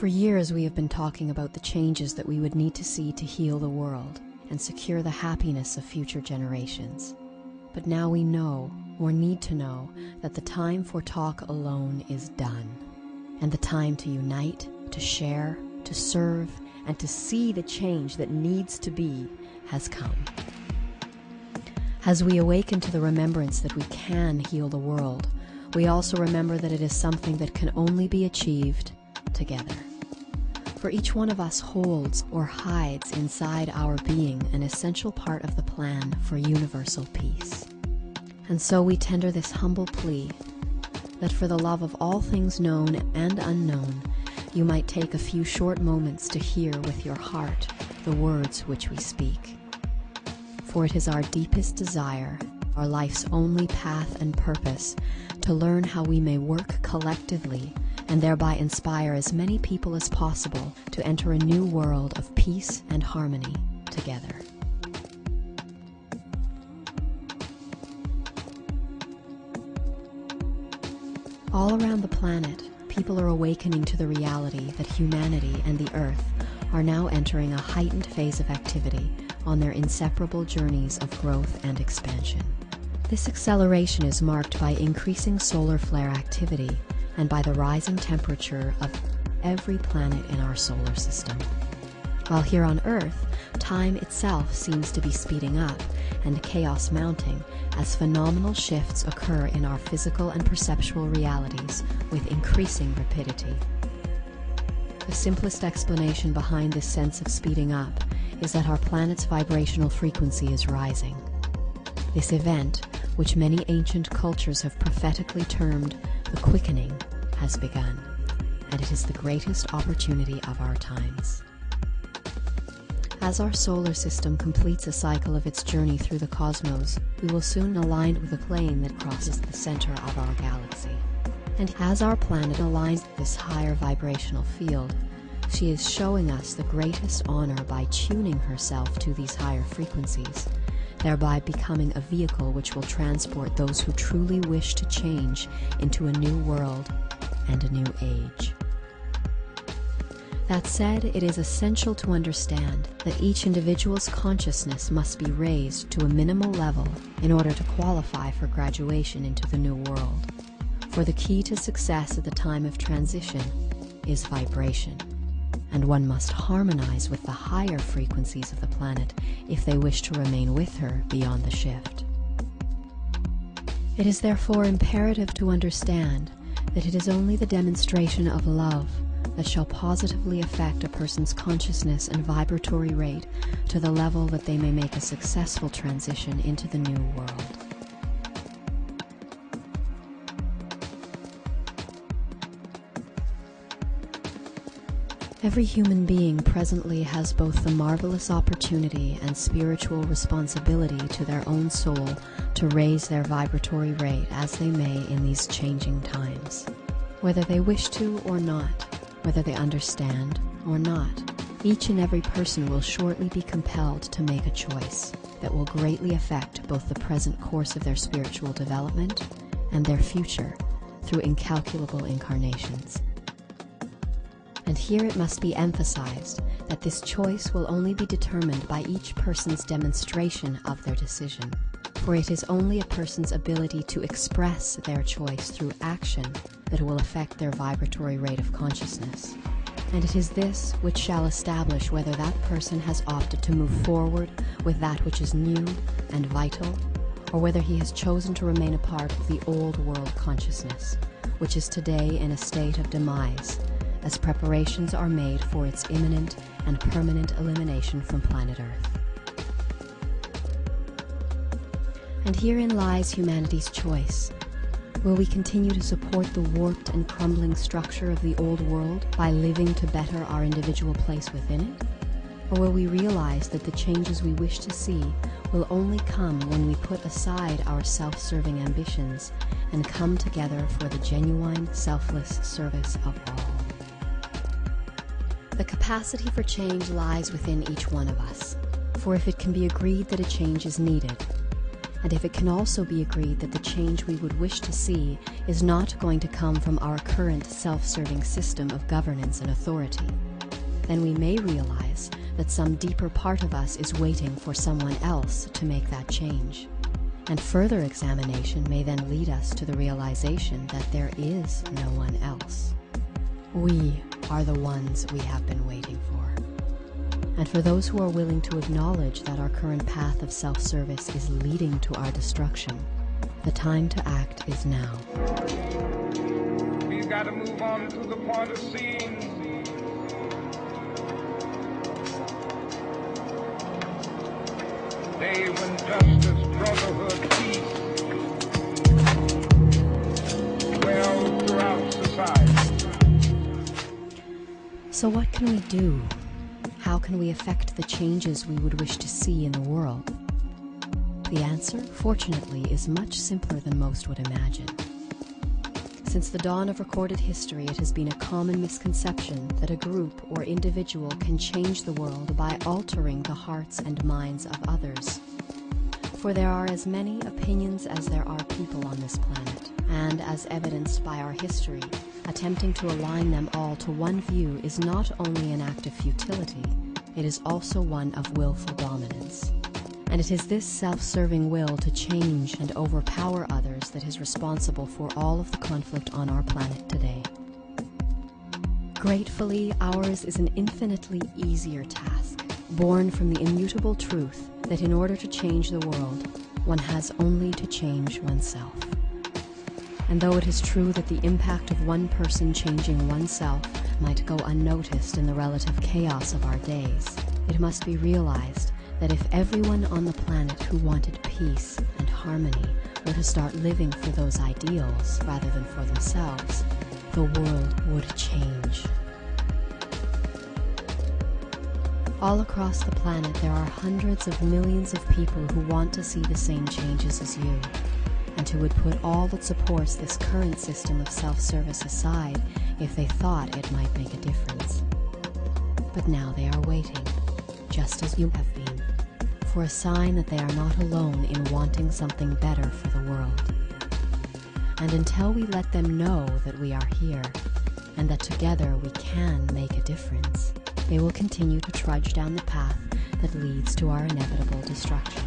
For years we have been talking about the changes that we would need to see to heal the world and secure the happiness of future generations. But now we know, or need to know, that the time for talk alone is done, and the time to unite, to share, to serve, and to see the change that needs to be has come. As we awaken to the remembrance that we can heal the world, we also remember that it is something that can only be achieved together. For each one of us holds or hides inside our being an essential part of the plan for universal peace. And so we tender this humble plea that for the love of all things known and unknown, you might take a few short moments to hear with your heart the words which we speak. For it is our deepest desire, our life's only path and purpose, to learn how we may work collectively and thereby inspire as many people as possible to enter a new world of peace and harmony together. All around the planet, people are awakening to the reality that humanity and the Earth are now entering a heightened phase of activity on their inseparable journeys of growth and expansion. This acceleration is marked by increasing solar flare activity and by the rising temperature of every planet in our solar system. While here on Earth, time itself seems to be speeding up and chaos mounting as phenomenal shifts occur in our physical and perceptual realities with increasing rapidity. The simplest explanation behind this sense of speeding up is that our planet's vibrational frequency is rising. This event, which many ancient cultures have prophetically termed the quickening, has begun, and it is the greatest opportunity of our times. As our solar system completes a cycle of its journey through the cosmos, we will soon align with a plane that crosses the center of our galaxy. And as our planet aligns with this higher vibrational field, she is showing us the greatest honor by tuning herself to these higher frequencies, thereby becoming a vehicle which will transport those who truly wish to change into a new world and a new age. That said, it is essential to understand that each individual's consciousness must be raised to a minimal level in order to qualify for graduation into the new world. For the key to success at the time of transition is vibration, and one must harmonize with the higher frequencies of the planet if they wish to remain with her beyond the shift. It is therefore imperative to understand that it is only the demonstration of love that shall positively affect a person's consciousness and vibratory rate to the level that they may make a successful transition into the new world. Every human being presently has both the marvelous opportunity and spiritual responsibility to their own soul to raise their vibratory rate as they may in these changing times. Whether they wish to or not, whether they understand or not, each and every person will shortly be compelled to make a choice that will greatly affect both the present course of their spiritual development and their future through incalculable incarnations. And here it must be emphasized that this choice will only be determined by each person's demonstration of their decision, for it is only a person's ability to express their choice through action that will affect their vibratory rate of consciousness. And it is this which shall establish whether that person has opted to move forward with that which is new and vital, or whether he has chosen to remain a part of the old world consciousness, which is today in a state of demise, as preparations are made for its imminent and permanent elimination from planet Earth. And herein lies humanity's choice. Will we continue to support the warped and crumbling structure of the old world by living to better our individual place within it? Or will we realize that the changes we wish to see will only come when we put aside our self-serving ambitions and come together for the genuine, selfless service of all? The capacity for change lies within each one of us, for if it can be agreed that a change is needed, And if it can also be agreed that the change we would wish to see is not going to come from our current self-serving system of governance and authority, then we may realize that some deeper part of us is waiting for someone else to make that change. And further examination may then lead us to the realization that there is no one else. We are the ones we have been waiting for. And for those who are willing to acknowledge that our current path of self-service is leading to our destruction, the time to act is now. We've got to move on to the point of seeing. Day when justice, brotherhood, peace dwell throughout society. So what can we do? How can we affect the changes we would wish to see in the world? The answer, fortunately, is much simpler than most would imagine. Since the dawn of recorded history, it has been a common misconception that a group or individual can change the world by altering the hearts and minds of others. For there are as many opinions as there are people on this planet, and as evidenced by our history, attempting to align them all to one view is not only an act of futility, it is also one of willful dominance. And it is this self-serving will to change and overpower others that is responsible for all of the conflict on our planet today. Gratefully, ours is an infinitely easier task, born from the immutable truth that in order to change the world, one has only to change oneself. And though it is true that the impact of one person changing oneself might go unnoticed in the relative chaos of our days, it must be realized that if everyone on the planet who wanted peace and harmony were to start living for those ideals rather than for themselves, the world would change. All across the planet, there are hundreds of millions of people who want to see the same changes as you, and who would put all that supports this current system of self-service aside if they thought it might make a difference. But now they are waiting, just as you have been, for a sign that they are not alone in wanting something better for the world. And until we let them know that we are here, and that together we can make a difference, they will continue to trudge down the path that leads to our inevitable destruction.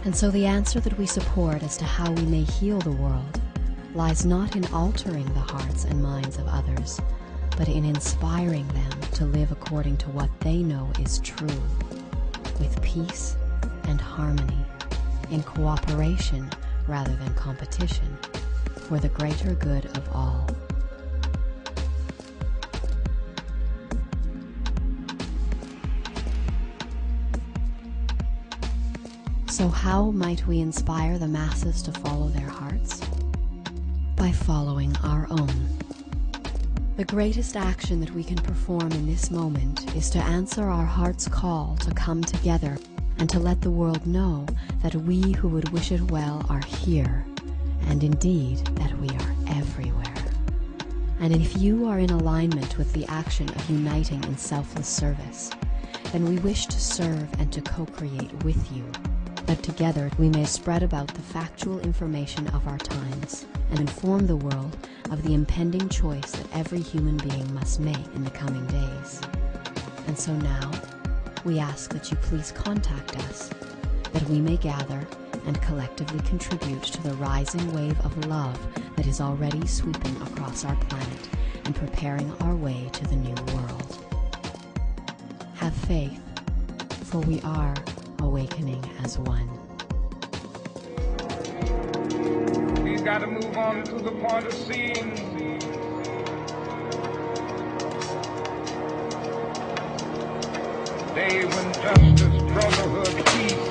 And so the answer that we support as to how we may heal the world lies not in altering the hearts and minds of others, but in inspiring them to live according to what they know is true, with peace and harmony, in cooperation rather than competition, for the greater good of all. So how might we inspire the masses to follow their hearts? By following our own. The greatest action that we can perform in this moment is to answer our heart's call to come together and to let the world know that we who would wish it well are here, and indeed that we are everywhere. And if you are in alignment with the action of uniting in selfless service, then we wish to serve and to co-create with you, that together we may spread about the factual information of our times and inform the world of the impending choice that every human being must make in the coming days. And so now, we ask that you please contact us, that we may gather and collectively contribute to the rising wave of love that is already sweeping across our planet and preparing our way to the new world. Have faith, for we are awakening as one. We've got to move on to the point of seeing. Day when justice, brotherhood, peace